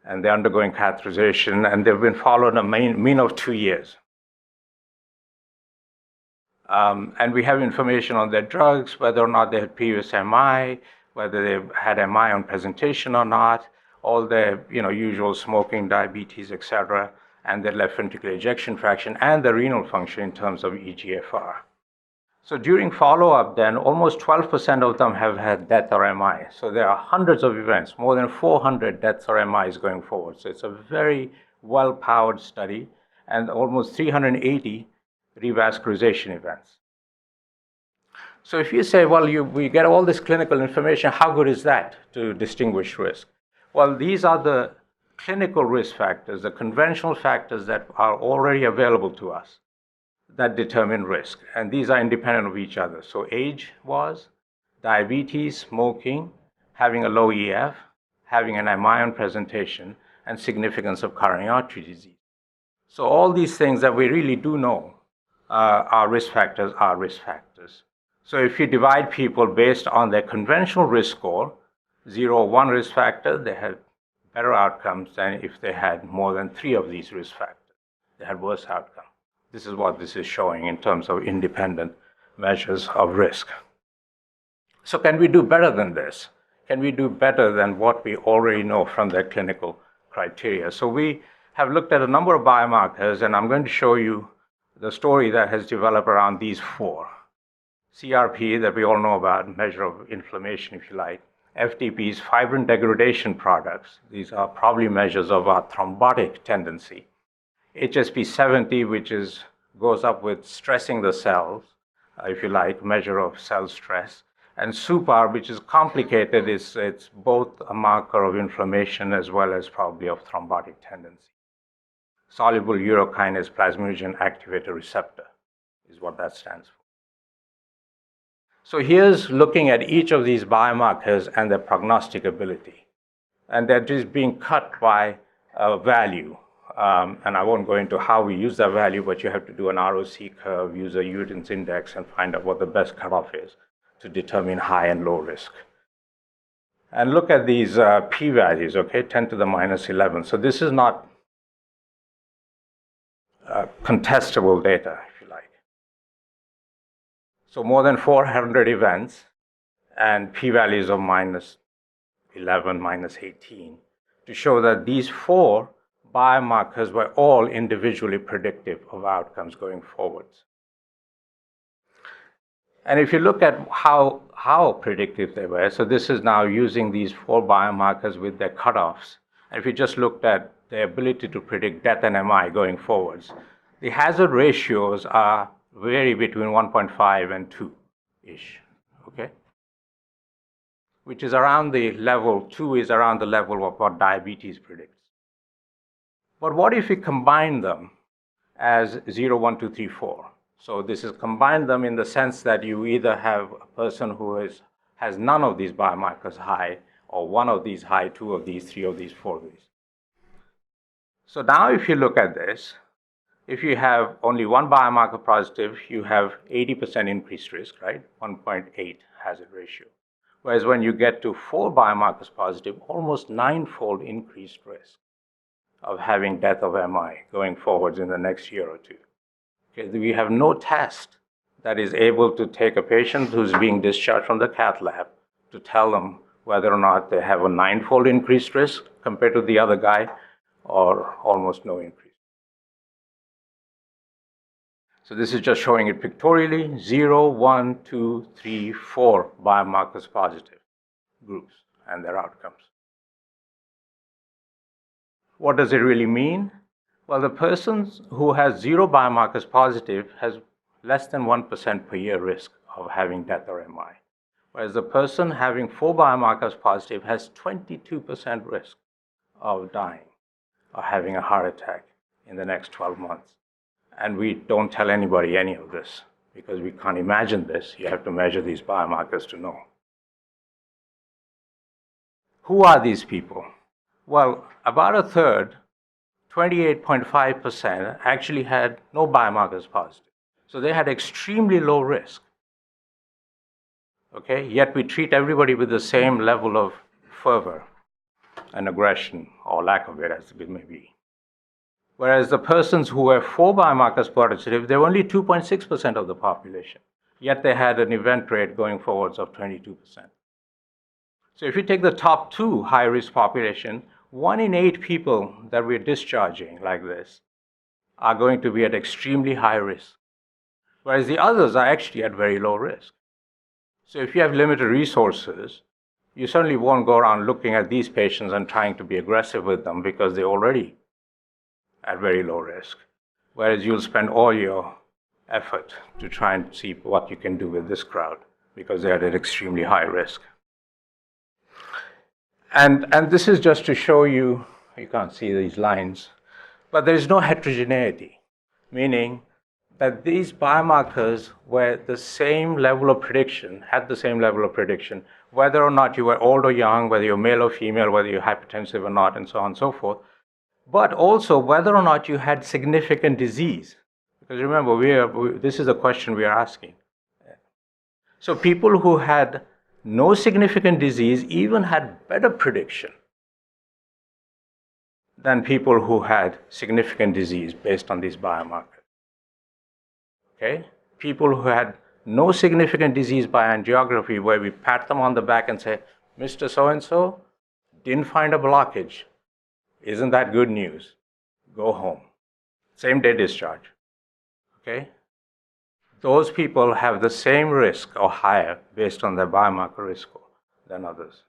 And they're undergoing catheterization, and they've been followed a mean of 2 years. And we have information on their drugs, whether or not they had previous MI, whether they had MI on presentation or not, all their usual smoking, diabetes, et cetera, and their left ventricular ejection fraction, and the renal function in terms of eGFR. So during follow-up, then, almost 12% of them have had death or MI. So there are hundreds of events, more than 400 deaths or MIs going forward. So it's a very well-powered study, and almost 380 revascularization events. So if you say, well, we get all this clinical information, how good is that to distinguish risk? Well, these are the clinical risk factors, the conventional factors that are already available to us that determine risk. And these are independent of each other. So age was, diabetes, smoking, having a low EF, having an MI on presentation, and significance of coronary artery disease. So all these things that we really do know are risk factors. So if you divide people based on their conventional risk score, 0 or 1 risk factor, they had better outcomes than if they had more than 3 of these risk factors. They had worse outcome. This is what this is showing in terms of independent measures of risk. So can we do better than this? Can we do better than what we already know from their clinical criteria? So we have looked at a number of biomarkers, and I'm going to show you the story that has developed around these 4. CRP, that we all know about, measure of inflammation, if you like. FTPs, fibrin degradation products. These are probably measures of our thrombotic tendency. HSP70, which goes up with stressing the cells, if you like, measure of cell stress. And SUPAR, which is complicated, it's both a marker of inflammation as well as probably of thrombotic tendency. Soluble urokinase plasminogen activator receptor is what that stands for. So here's looking at each of these biomarkers and their prognostic ability. And they're just being cut by a value. And I won't go into how we use that value, but you have to do an ROC curve, use a Uden's index, and find out what the best cutoff is to determine high and low risk. And look at these p-values, okay, 10 to the minus 11. So this is not contestable data, if you like. So more than 400 events and p-values of minus 11, minus 18 to show that these 4 biomarkers were all individually predictive of outcomes going forwards. And if you look at how predictive they were, so this is now using these 4 biomarkers with their cutoffs. And if you just looked at the ability to predict death and MI going forwards, the hazard ratios vary between 1.5 and 2-ish, okay? which is around the level, 2 is around the level of what diabetes predicts. But what if we combine them as 0, 1, 2, 3, 4? So this is combine them in the sense that you either have a person who has none of these biomarkers high, or one of these high, 2 of these, 3 of these, 4 of these. So now if you look at this, if you have only one biomarker positive, you have 80% increased risk, right? 1.8 hazard ratio. Whereas when you get to 4 biomarkers positive, almost 9-fold increased risk of having death of MI going forwards in the next year or two. Okay, we have no test that is able to take a patient who's being discharged from the cath lab to tell them whether or not they have a 9-fold increased risk compared to the other guy, or almost no increase. So this is just showing it pictorially, 0, 1, 2, 3, 4 biomarkers positive groups and their outcomes. What does it really mean? Well, the person who has 0 biomarkers positive has less than 1% per year risk of having death or MI, whereas the person having 4 biomarkers positive has 22% risk of dying or having a heart attack in the next 12 months. And we don't tell anybody any of this because we can't imagine this. You have to measure these biomarkers to know. Who are these people? Well, about a third, 28.5%, actually had no biomarkers positive. So they had extremely low risk. Okay, yet we treat everybody with the same level of fervor and aggression, or lack of it, as it may be. Whereas the persons who were 4 biomarkers positive, they were only 2.6% of the population, yet they had an event rate going forwards of 22%. So if you take the top 2 high-risk population, 1 in 8 people that we're discharging like this are going to be at extremely high risk, whereas the others are actually at very low risk. So if you have limited resources, you certainly won't go around looking at these patients and trying to be aggressive with them because they're already at very low risk, whereas you'll spend all your effort to try and see what you can do with this crowd because they're at extremely high risk. And this is just to show you, you can't see these lines, but there is no heterogeneity, meaning that these biomarkers were the same level of prediction, had the same level of prediction, whether or not you were old or young, whether you're male or female, whether you're hypertensive or not, and so on and so forth, but also whether or not you had significant disease. Because remember, this is a question we are asking. So people who had no significant disease even had better prediction than people who had significant disease based on these biomarkers. Okay? People who had no significant disease by angiography, where we pat them on the back and say, Mr. So-and-so, didn't find a blockage. Isn't that good news? Go home. Same day discharge. Okay? Those people have the same risk or higher based on their biomarker risk score than others.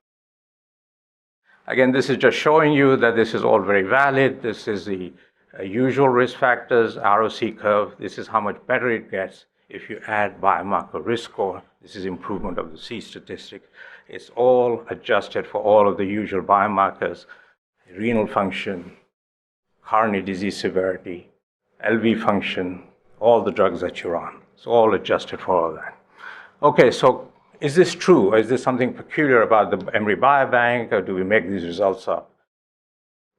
Again, this is just showing you that this is all very valid. This is the usual risk factors, ROC curve. This is how much better it gets if you add biomarker risk score. This is improvement of the C statistic. It's all adjusted for all of the usual biomarkers, renal function, coronary disease severity, LV function, all the drugs that you're on. It's all adjusted for all that. Okay, so is this true? Or is this something peculiar about the Emory Biobank, or do we make these results up?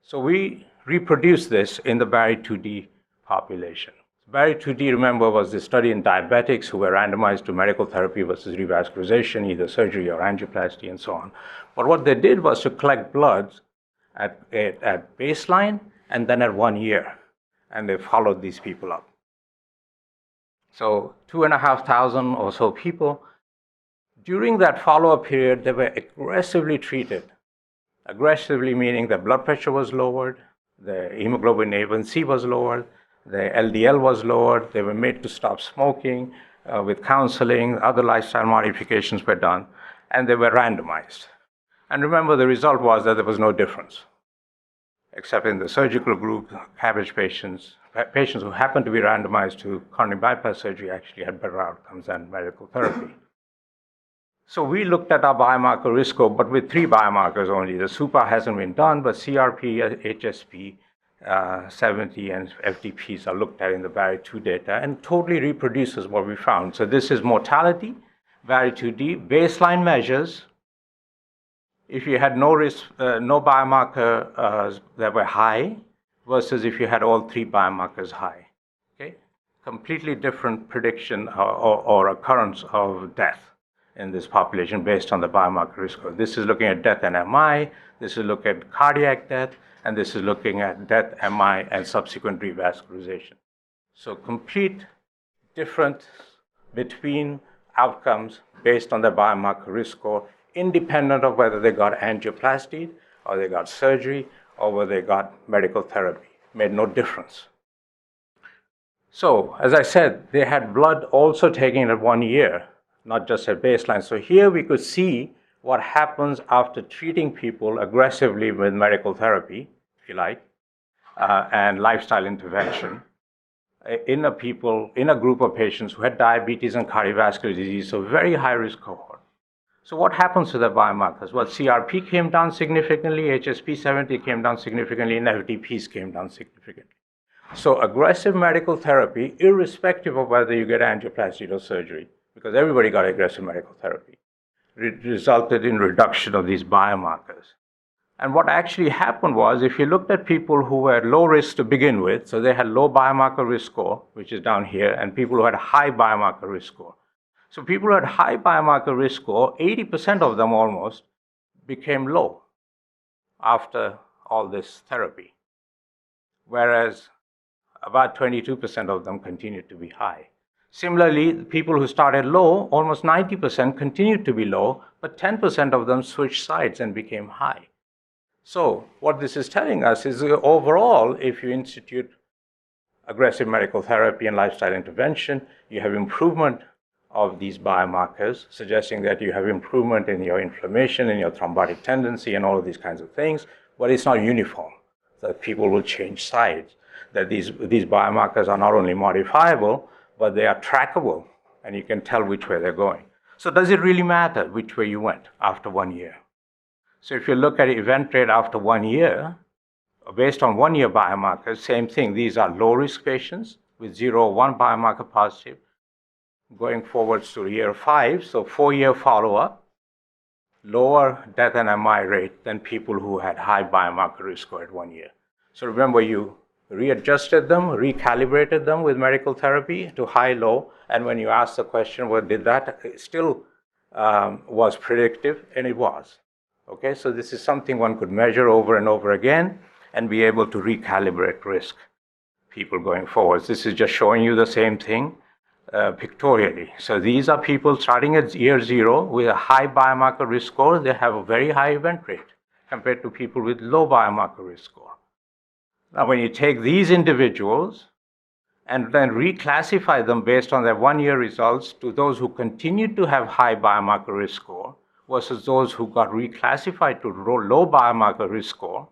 So we reproduce this in the Barry 2D population. Barry 2D, remember, was the study in diabetics who were randomized to medical therapy versus revascularization, either surgery or angioplasty and so on. But what they did was to collect bloods at baseline and then at 1 year, and they followed these people up. So 2,500 or so people. During that follow-up period, they were aggressively treated. Aggressively meaning the blood pressure was lowered, the hemoglobin A1C was lowered, the LDL was lowered, they were made to stop smoking with counseling, other lifestyle modifications were done, and they were randomized. And remember, the result was that there was no difference, except in the surgical group, CABG patients who happened to be randomized to coronary bypass surgery actually had better outcomes than medical therapy. So we looked at our biomarker risk score, but with 3 biomarkers only. The SUPA hasn't been done, but CRP, HSP, 70, and FTPs are looked at in the VARI2 data and totally reproduces what we found. So this is mortality, VARI2D, baseline measures. If you had no risk, no biomarker that were high, versus if you had all 3 biomarkers high. Okay, completely different prediction or occurrence of death in this population based on the biomarker risk score. This is looking at death and MI. This is looking at cardiac death, and this is looking at death, MI, and subsequent revascularization. So complete difference between outcomes based on the biomarker risk score, independent of whether they got angioplasty or they got surgery or whether they got medical therapy. Made no difference. So, as I said, they had blood also taken at 1 year, not just at baseline. So here we could see what happens after treating people aggressively with medical therapy, if you like, and lifestyle intervention in a group of patients who had diabetes and cardiovascular disease, so very high risk cohort. So what happens to the biomarkers? Well, CRP came down significantly, HSP 70 came down significantly, and FDPs came down significantly. So aggressive medical therapy, irrespective of whether you get angioplasty or surgery, because everybody got aggressive medical therapy, resulted in reduction of these biomarkers. And what actually happened was, if you looked at people who were low risk to begin with, so they had low biomarker risk score, which is down here, and people who had high biomarker risk score. So people who had high biomarker risk score, 80% of them almost became low after all this therapy, whereas about 22% of them continued to be high. Similarly, the people who started low, almost 90% continued to be low, but 10% of them switched sides and became high. So what this is telling us is overall, if you institute aggressive medical therapy and lifestyle intervention, you have improvement of these biomarkers, suggesting that you have improvement in your inflammation, in your thrombotic tendency, and all of these kinds of things, but it's not uniform, that people will change sides, that these biomarkers are not only modifiable, but they are trackable, and you can tell which way they're going. So does it really matter which way you went after 1 year? So if you look at event rate after 1 year, based on 1 year biomarkers, same thing. These are low-risk patients with 0 or 1 biomarker positive, going forwards to year 5, so 4-year follow-up, lower death and MI rate than people who had high biomarker risk score at 1 year. So remember, you readjusted them, recalibrated them with medical therapy to high, low, and when you ask the question, well, did that still was predictive? And it was. Okay, so this is something one could measure over and over again and be able to recalibrate risk people going forwards. This is just showing you the same thing pictorially. So these are people starting at year 0 with a high biomarker risk score. They have a very high event rate compared to people with low biomarker risk score. Now, when you take these individuals and then reclassify them based on their 1 year results to those who continued to have high biomarker risk score versus those who got reclassified to low biomarker risk score,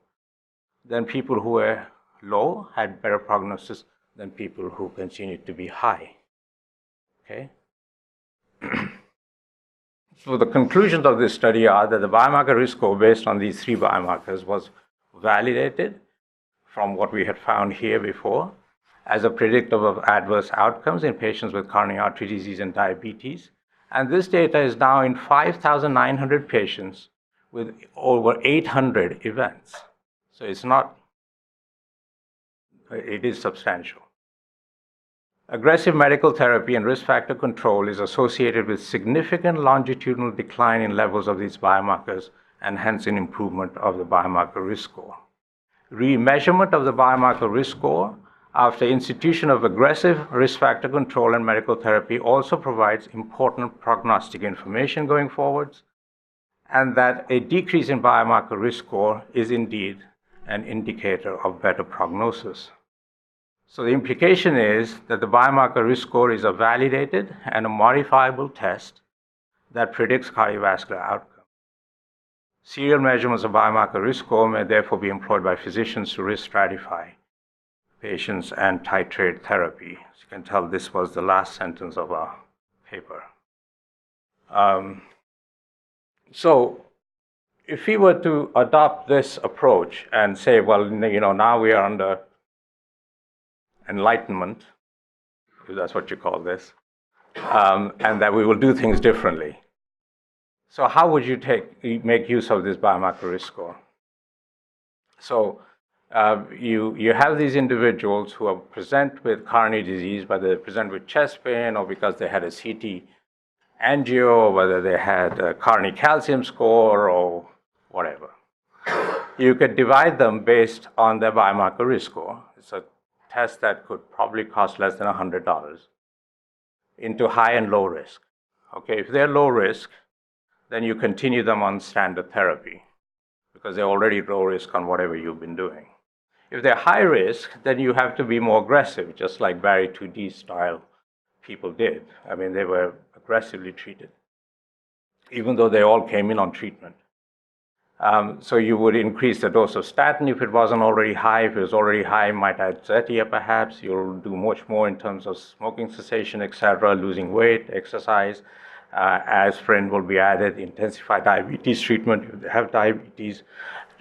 then people who were low had better prognosis than people who continued to be high. Okay? So the conclusions of this study are that the biomarker risk score based on these 3 biomarkers was validated from what we had found here before as a predictor of adverse outcomes in patients with coronary artery disease and diabetes. And this data is now in 5,900 patients with over 800 events. So it is substantial. Aggressive medical therapy and risk factor control is associated with significant longitudinal decline in levels of these biomarkers and hence an improvement of the biomarker risk score. Remeasurement of the biomarker risk score after institution of aggressive risk factor control and medical therapy also provides important prognostic information going forwards, and that a decrease in biomarker risk score is indeed an indicator of better prognosis. So the implication is that the biomarker risk score is a validated and a modifiable test that predicts cardiovascular outcome. Serial measurements of biomarker risk score may therefore be employed by physicians to risk stratify patients and titrate therapy. As you can tell, this was the last sentence of our paper. So if we were to adopt this approach and say, well, now we are under enlightenment, if that's what you call this, and that we will do things differently. So how would you make use of this biomarker risk score? So you have these individuals who are present with coronary disease, whether they present with chest pain or because they had a CT angio, or whether they had a coronary calcium score or whatever. You could divide them based on their biomarker risk score. It's a test that could probably cost less than $100 into high and low risk. Okay, if they're low risk, then you continue them on standard therapy because they're already low risk on whatever you've been doing. If they're high risk, then you have to be more aggressive, just like Barry 2D style people did. I mean, they were aggressively treated, even though they all came in on treatment. So you would increase the dose of statin if it wasn't already high. If it was already high, you might add Zetia perhaps. You'll do much more in terms of smoking cessation, etc., losing weight, exercise. Aspirin will be added, intensify diabetes treatment if they have diabetes,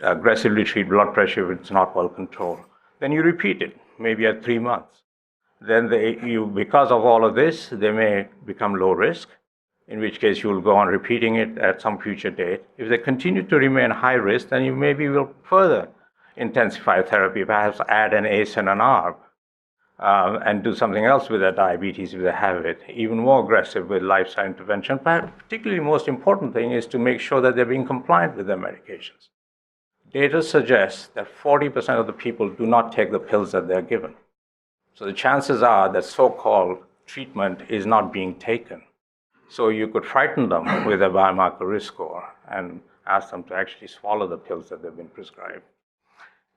aggressively treat blood pressure if it's not well controlled. Then you repeat it, maybe at 3 months. Then because of all of this, they may become low risk, in which case you will go on repeating it at some future date. If they continue to remain high risk, then you maybe will further intensify therapy, perhaps add an ACE and an ARB, and do something else with their diabetes if they have it, even more aggressive with lifestyle intervention. But particularly most important thing is to make sure that they're being compliant with their medications. Data suggests that 40% of the people do not take the pills that they're given. So the chances are that so-called treatment is not being taken. So you could frighten them with a biomarker risk score and ask them to actually swallow the pills that they've been prescribed.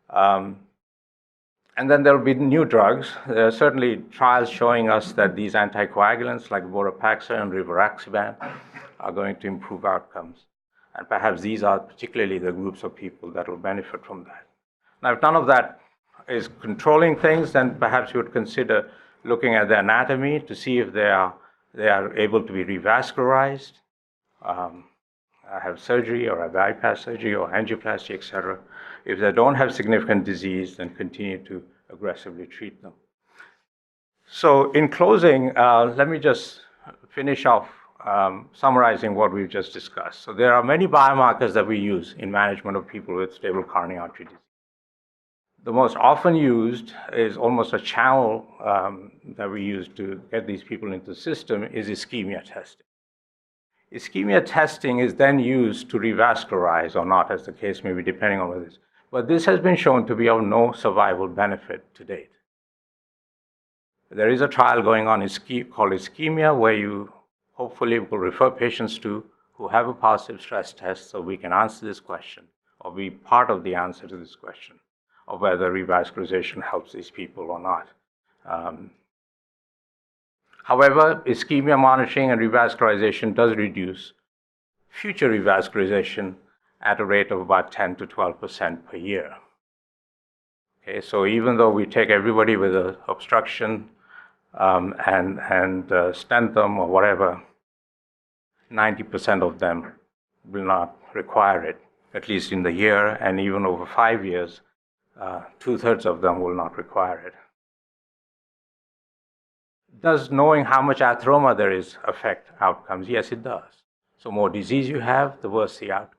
And then there will be new drugs. There are certainly trials showing us that these anticoagulants like Vorapaxar and Rivaroxaban are going to improve outcomes. And perhaps these are particularly the groups of people that will benefit from that. Now, if none of that is controlling things, then perhaps you would consider looking at the anatomy to see if they are able to be revascularized, have surgery or have bypass surgery or angioplasty, etc. If they don't have significant disease, then continue to aggressively treat them. So in closing, let me just finish off summarizing what we've just discussed. So there are many biomarkers that we use in management of people with stable coronary artery disease. The most often used is almost a channel that we use to get these people into the system is ischemia testing. Ischemia testing is then used to revascularize or not, as the case may be, depending on what it is. But this has been shown to be of no survival benefit to date. There is a trial going on called Ischemia, where you hopefully will refer patients to who have a positive stress test so we can answer this question or be part of the answer to this question of whether revascularization helps these people or not. However, ischemia monitoring and revascularization does reduce future revascularization at a rate of about 10 to 12% per year. Okay, so even though we take everybody with an obstruction and stent them or whatever, 90% of them will not require it, at least in the year, and even over 5 years, 2/3 of them will not require it. Does knowing how much atheroma there is affect outcomes? Yes, it does. So more disease you have, the worse the outcome.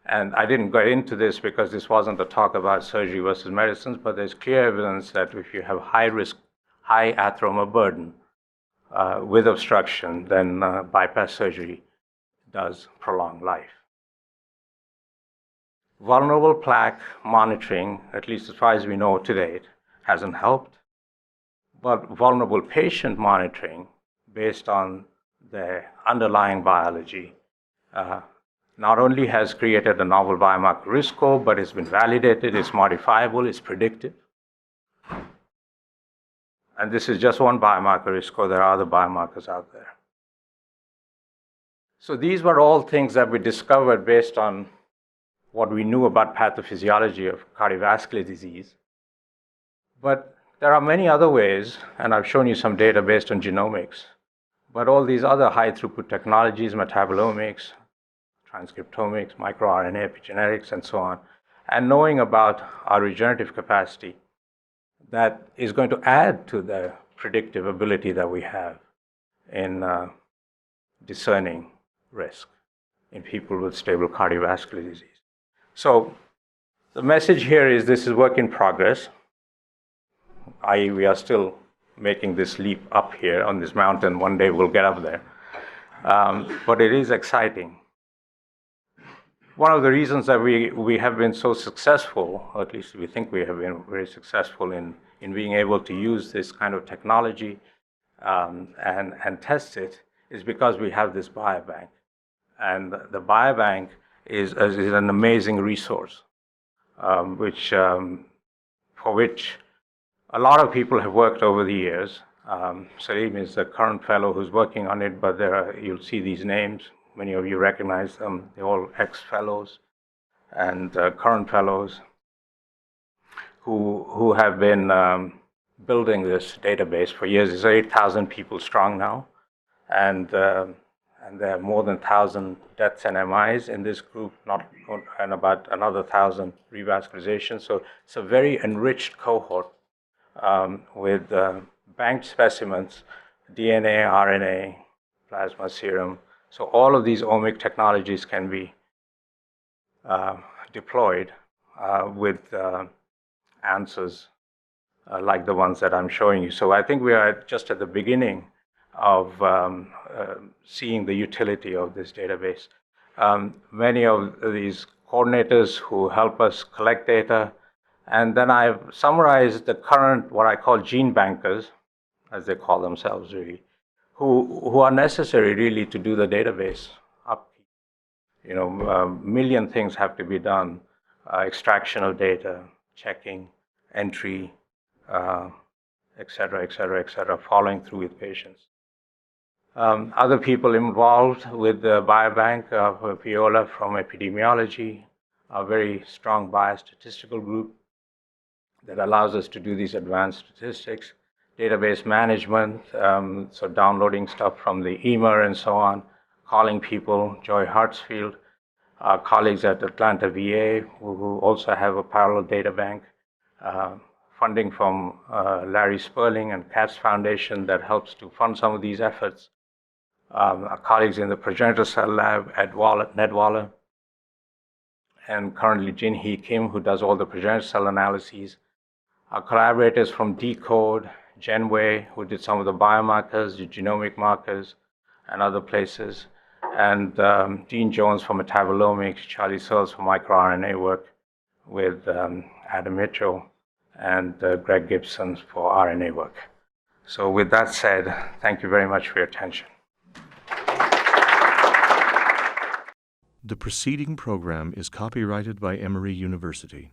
And I didn't get into this because this wasn't a talk about surgery versus medicines, but there's clear evidence that if you have high risk, high atheroma burden with obstruction, then bypass surgery does prolong life. Vulnerable plaque monitoring, at least as far as we know to date, hasn't helped. But vulnerable patient monitoring, based on their underlying biology, not only has created a novel biomarker risk score, but it's been validated, it's modifiable, it's predictive. And this is just one biomarker risk score. There are other biomarkers out there. So these were all things that we discovered based on what we knew about pathophysiology of cardiovascular disease. But there are many other ways, and I've shown you some data based on genomics. But all these other high throughput technologies, metabolomics, transcriptomics, microRNA, epigenetics, and so on, and knowing about our regenerative capacity, that is going to add to the predictive ability that we have in discerning risk in people with stable cardiovascular disease. So the message here is this is work in progress, i.e. we are still making this leap up here on this mountain. One day we'll get up there. But it is exciting. One of the reasons that we have been so successful, or at least we think we have been very successful in being able to use this kind of technology and test it, is because we have this biobank. And the biobank is an amazing resource, for which a lot of people have worked over the years. Salim is the current fellow who's working on it, but you'll see these names. Many of you recognize them. They're all ex-fellows and current fellows who have been building this database for years. It's 8,000 people strong now, and there are more than 1,000 deaths and MIs in this group, and about another 1,000 revascularizations. So it's a very enriched cohort with banked specimens, DNA, RNA, plasma, serum. So all of these omic technologies can be deployed with answers like the ones that I'm showing you. So I think we are just at the beginning of seeing the utility of this database. Many of these coordinators who help us collect data, and then I've summarized the current, what I call gene bankers, as they call themselves really, who are necessary really to do the database upkeep. Million things have to be done, extraction of data, checking, entry, et cetera, following through with patients. Other people involved with the biobank, Viola from epidemiology, a very strong biostatistical group that allows us to do these advanced statistics, database management, so downloading stuff from the EMER and so on, calling people, Joy Hartsfield, our colleagues at Atlanta VA, who also have a parallel data bank, funding from Larry Sperling and Katz Foundation that helps to fund some of these efforts. Our colleagues in the progenitor cell lab at Ned Waller, and currently Jin-Hee Kim, who does all the progenitor cell analyses. Our collaborators from Decode, Jen Wei, who did some of the biomarkers, the genomic markers, and other places, and Dean Jones for metabolomics, Charlie Searles for microRNA work with Adam Mitchell, and Greg Gibson for RNA work. So with that said, thank you very much for your attention. The preceding program is copyrighted by Emory University.